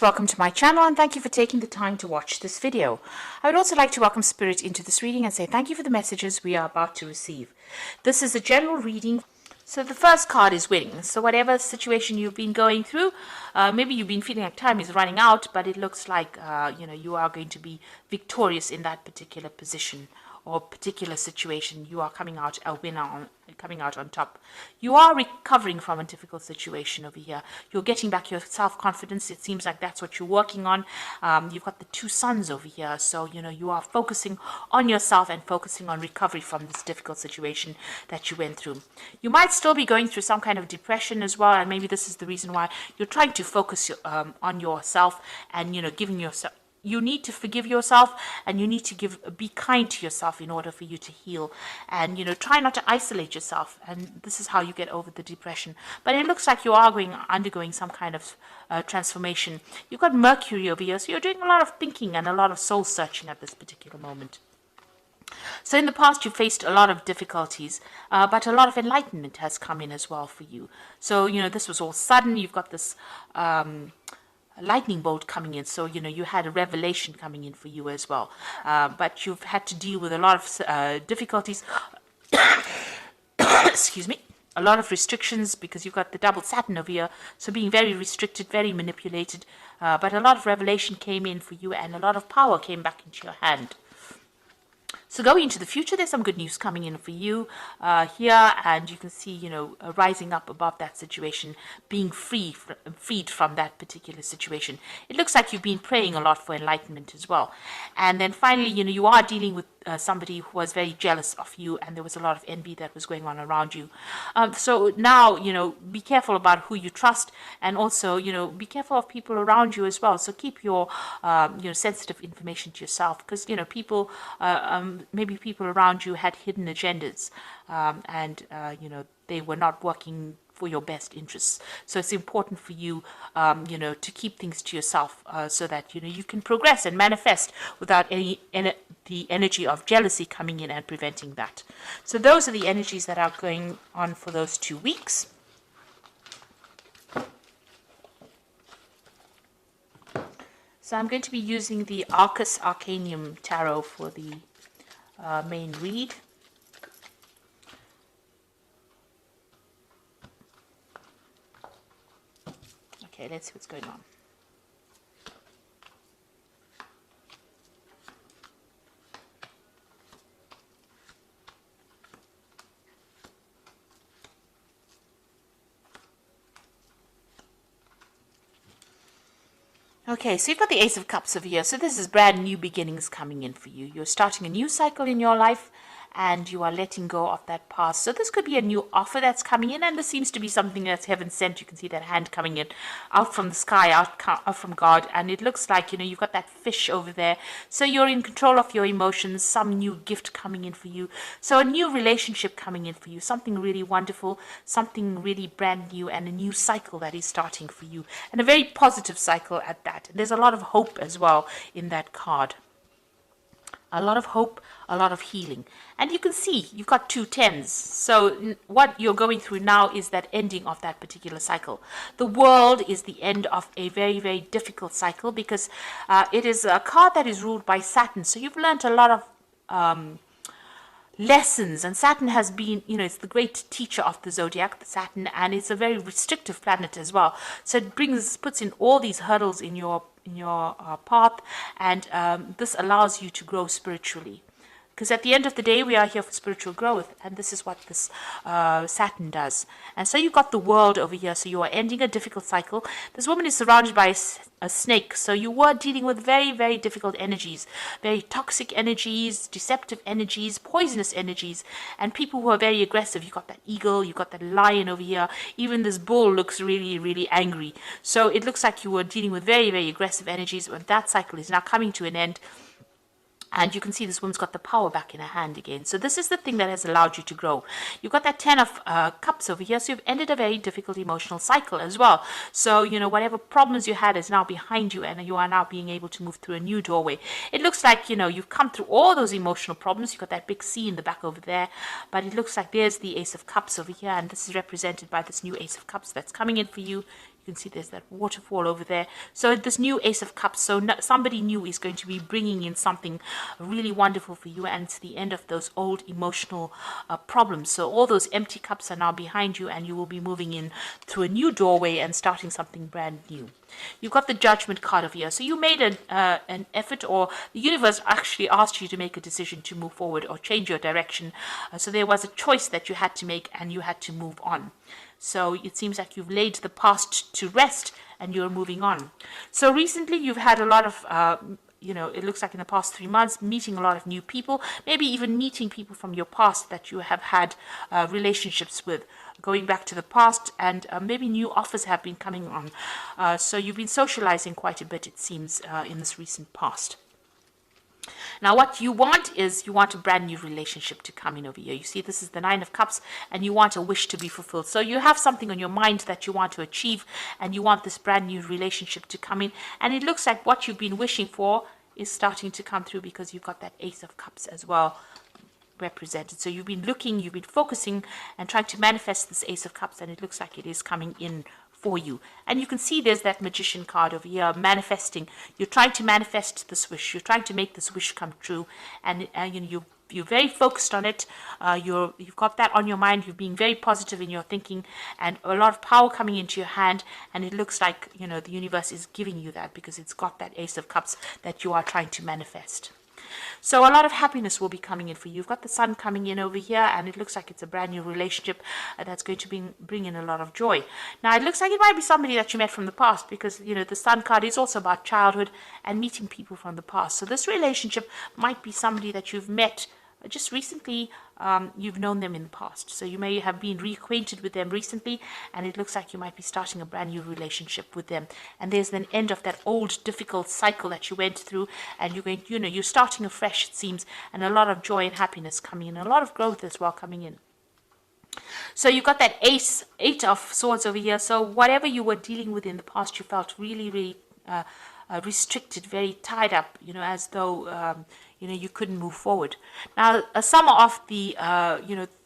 Welcome to my channel and thank you for taking the time to watch this video. I would also like to welcome Spirit into this reading and say thank you for the messages we are about to receive. This is a general reading. So the first card is winning. So whatever situation you've been going through, maybe you've been feeling like time is running out, but it looks like you are going to be victorious in that particular position or particular situation. You are coming out a winner, coming out on top. You are recovering from a difficult situation over here. You're getting back your self-confidence. It seems like that's what you're working on. You've got the two suns over here, so you are focusing on yourself and focusing on recovery from this difficult situation that you went through. You might still be going through some kind of depression as well, and maybe this is the reason why you're trying to focus on yourself and giving yourself. You need to forgive yourself, and you need to be kind to yourself in order for you to heal. And try not to isolate yourself. And this is how you get over the depression. But it looks like you are undergoing some kind of transformation. You've got Mercury over here, so you're doing a lot of thinking and a lot of soul searching at this particular moment. So in the past, you faced a lot of difficulties, but a lot of enlightenment has come in as well for you. So this was all sudden. You've got this lightning bolt coming in, so you had a revelation coming in for you as well, but you've had to deal with a lot of difficulties excuse me, a lot of restrictions, because you've got the double Saturn over here, so being very restricted, very manipulated, but a lot of revelation came in for you and a lot of power came back into your hand. So going into the future, there's some good news coming in for you here, and you can see, rising up above that situation, being freed from that particular situation. It looks like you've been praying a lot for enlightenment as well. And then finally, you are dealing with somebody who was very jealous of you, and there was a lot of envy that was going on around you. So now, be careful about who you trust, and also, be careful of people around you as well. So keep your, sensitive information to yourself, because, people, maybe people around you had hidden agendas, and they were not working for your best interests. So it's important for you, to keep things to yourself, so that you can progress and manifest without the energy of jealousy coming in and preventing that. So those are the energies that are going on for those 2 weeks. So I'm going to be using the Arcus Arcanium Tarot for the main read. Okay, let's see what's going on. Okay, so you've got the Ace of Cups over here. So this is brand new beginnings coming in for you. You're starting a new cycle in your life, and you are letting go of that past. So this could be a new offer that's coming in, and this seems to be something that's heaven sent. You can see that hand coming in out from the sky, out from God, and it looks like you've got that fish over there. So you're in control of your emotions, some new gift coming in for you. So a new relationship coming in for you, something really wonderful, something really brand new, and a new cycle that is starting for you, and a very positive cycle at that. And there's a lot of hope as well in that card. A lot of hope, a lot of healing. And you can see you've got 2 10s. So what you're going through now is that ending of that particular cycle. The world is the end of a very, very difficult cycle, because it is a card that is ruled by Saturn. So you've learned a lot of lessons, and Saturn has been, it's the great teacher of the zodiac, the Saturn, and it's a very restrictive planet as well. So it puts in all these hurdles in your path, and this allows you to grow spiritually. Because at the end of the day, we are here for spiritual growth, and this is what this Saturn does. And so you've got the world over here, so you are ending a difficult cycle. This woman is surrounded by a snake, so you were dealing with very, very difficult energies, very toxic energies, deceptive energies, poisonous energies, and people who are very aggressive. You've got that eagle, you've got that lion over here. Even this bull looks really, really angry. So it looks like you were dealing with very, very aggressive energies, but that cycle is now coming to an end. And you can see this woman's got the power back in her hand again. So this is the thing that has allowed you to grow. You've got that 10 of Cups over here. So you've ended a very difficult emotional cycle as well. So, whatever problems you had is now behind you, and you are now being able to move through a new doorway. It looks like, you've come through all those emotional problems. You've got that big C in the back over there. But it looks like there's the Ace of Cups over here. And this is represented by this new Ace of Cups that's coming in for you. You can see there's that waterfall over there. So this new Ace of Cups, so somebody new is going to be bringing in something really wonderful for you, and it's the end of those old emotional problems. So all those empty cups are now behind you, and you will be moving in through a new doorway and starting something brand new. You've got the Judgment card over here. So you made an effort, or the universe actually asked you to make a decision to move forward or change your direction. So there was a choice that you had to make, and you had to move on. So it seems like you've laid the past to rest and you're moving on. So recently you've had a lot of, it looks like in the past 3 months, meeting a lot of new people, maybe even meeting people from your past that you have had relationships with, going back to the past, and maybe new offers have been coming on. So you've been socializing quite a bit, it seems, in this recent past. Now, what you want is, you want a brand new relationship to come in over here. You see, this is the Nine of Cups, and you want a wish to be fulfilled. So you have something on your mind that you want to achieve, and you want this brand new relationship to come in. And it looks like what you've been wishing for is starting to come through, because you've got that Ace of Cups as well represented. So you've been looking, you've been focusing and trying to manifest this Ace of Cups, and it looks like it is coming in for you. And you can see there's that Magician card over here, manifesting. You're trying to manifest this wish. You're trying to make this wish come true, and you're very focused on it. You've got that on your mind. You're being very positive in your thinking, and a lot of power coming into your hand. And it looks like the universe is giving you that, because it's got that Ace of Cups that you are trying to manifest. So a lot of happiness will be coming in for you. You've got the Sun coming in over here, and it looks like it's a brand new relationship that's going to bring in a lot of joy. Now, it looks like it might be somebody that you met from the past, because, the Sun card is also about childhood and meeting people from the past. So this relationship might be somebody that you've met just recently. You've known them in the past, so you may have been reacquainted with them recently, and it looks like you might be starting a brand new relationship with them. And there's an end of that old difficult cycle that you went through, and you're starting afresh, it seems, and a lot of joy and happiness coming in, a lot of growth as well coming in. So you've got that Eight of Swords over here. So whatever you were dealing with in the past, you felt really, really restricted, very tied up, as though you couldn't move forward. Now, some of the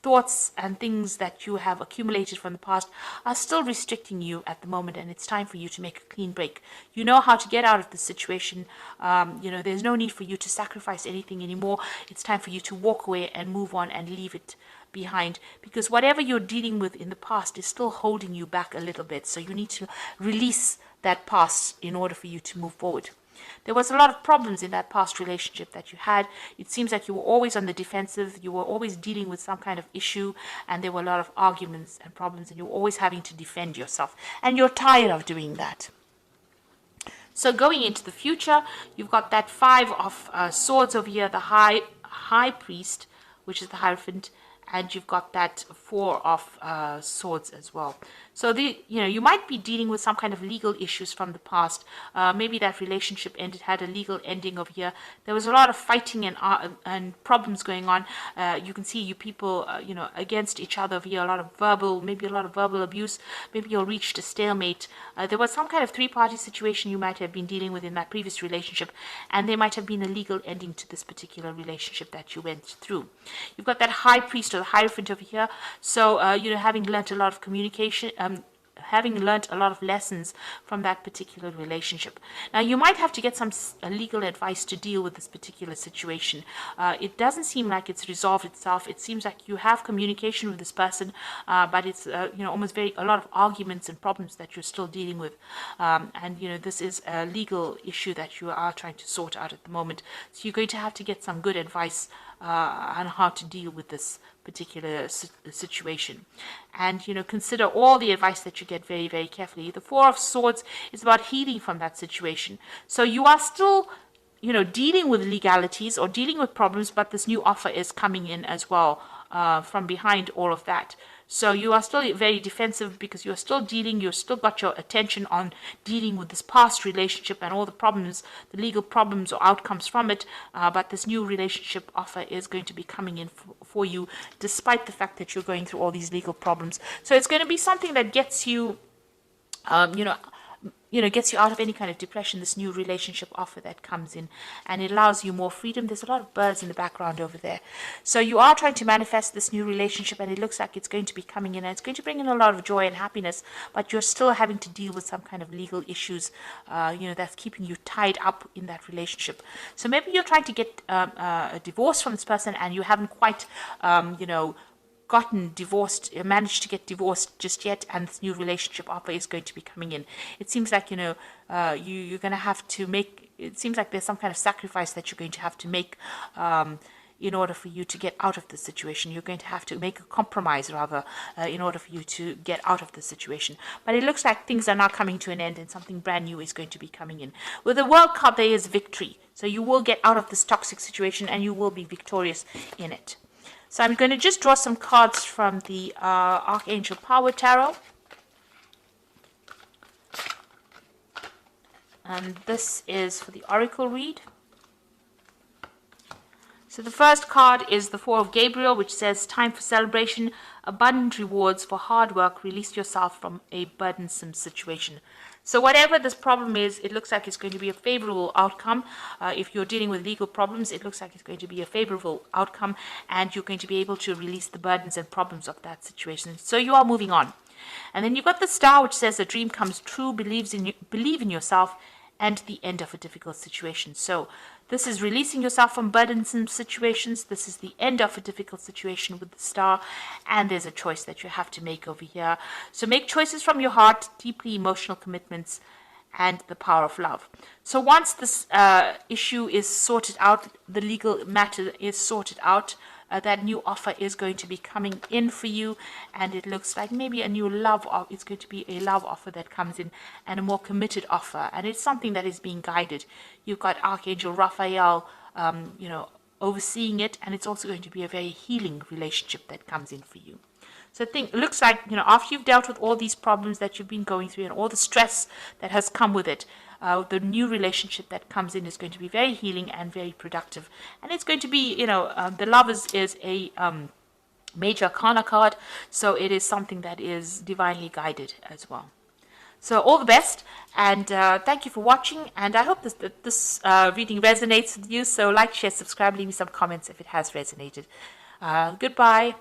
thoughts and things that you have accumulated from the past are still restricting you at the moment, and it's time for you to make a clean break. You know how to get out of the situation. There's no need for you to sacrifice anything anymore. It's time for you to walk away and move on and leave it behind, because whatever you're dealing with in the past is still holding you back a little bit. So you need to release that past in order for you to move forward. There was a lot of problems in that past relationship that you had. It seems like you were always on the defensive. You were always dealing with some kind of issue, and there were a lot of arguments and problems, and you were always having to defend yourself. And you're tired of doing that. So going into the future, you've got that Five of Swords over here, the High Priest, which is the Hierophant, and you've got that Four of Swords as well. So you might be dealing with some kind of legal issues from the past. Maybe that relationship had a legal ending over here. There was a lot of fighting and problems going on. You can see you people, against each other over here. Maybe a lot of verbal abuse. Maybe you reached a stalemate. There was some kind of three-party situation you might have been dealing with in that previous relationship, and there might have been a legal ending to this particular relationship that you went through. You've got that High Priest or the Hierophant over here. So, having learnt a lot of communication, having learnt a lot of lessons from that particular relationship. Now, you might have to get some legal advice to deal with this particular situation. It doesn't seem like it's resolved itself. It seems like you have communication with this person, but it's almost a lot of arguments and problems that you're still dealing with. And this is a legal issue that you are trying to sort out at the moment. So you're going to have to get some good advice on how to deal with this particular situation, and consider all the advice that you get very, very carefully. The Four of Swords is about healing from that situation. So you are still dealing with legalities or dealing with problems, but this new offer is coming in as well from behind all of that. So you are still very defensive, because you've still got your attention on dealing with this past relationship and all the problems, the legal problems or outcomes from it. But this new relationship offer is going to be coming in for you, despite the fact that you're going through all these legal problems. So it's going to be something that gets you, gets you out of any kind of depression, this new relationship offer that comes in, and it allows you more freedom. There's a lot of birds in the background over there. So you are trying to manifest this new relationship, and it looks like it's going to be coming in, and it's going to bring in a lot of joy and happiness, but you're still having to deal with some kind of legal issues, that's keeping you tied up in that relationship. So maybe you're trying to get a divorce from this person, and you haven't quite, gotten divorced, managed to get divorced just yet, and this new relationship offer is going to be coming in. It seems like, you're going to have to make, it seems like there's some kind of sacrifice that you're going to have to make in order for you to get out of the situation. You're going to have to make a compromise, rather, in order for you to get out of the situation. But it looks like things are now coming to an end, and something brand new is going to be coming in. With the World card, there is victory. So you will get out of this toxic situation, and you will be victorious in it. So I'm going to just draw some cards from the Archangel Power Tarot. And this is for the Oracle read. So the first card is the Four of Gabriel, which says, time for celebration, abundant rewards for hard work, release yourself from a burdensome situation. So whatever this problem is, it looks like it's going to be a favorable outcome. If you're dealing with legal problems, it looks like it's going to be a favorable outcome, and you're going to be able to release the burdens and problems of that situation. So you are moving on. And then you've got the Star, which says a dream comes true, believe in yourself, and the end of a difficult situation. So this is releasing yourself from burdensome situations. This is the end of a difficult situation with the Star, and there's a choice that you have to make over here. So make choices from your heart, deeply emotional commitments, and the power of love. So once this issue is sorted out, the legal matter is sorted out, that new offer is going to be coming in for you, and it looks like maybe a new love offer. It's going to be a love offer that comes in, and a more committed offer, and it's something that is being guided. You've got Archangel Raphael, overseeing it, and it's also going to be a very healing relationship that comes in for you. So it looks like, after you've dealt with all these problems that you've been going through and all the stress that has come with it, the new relationship that comes in is going to be very healing and very productive. And it's going to be, the Lovers is a major arcana card, so it is something that is divinely guided as well. So all the best, and thank you for watching, and I hope this reading resonates with you. So like, share, subscribe, leave me some comments if it has resonated. Goodbye.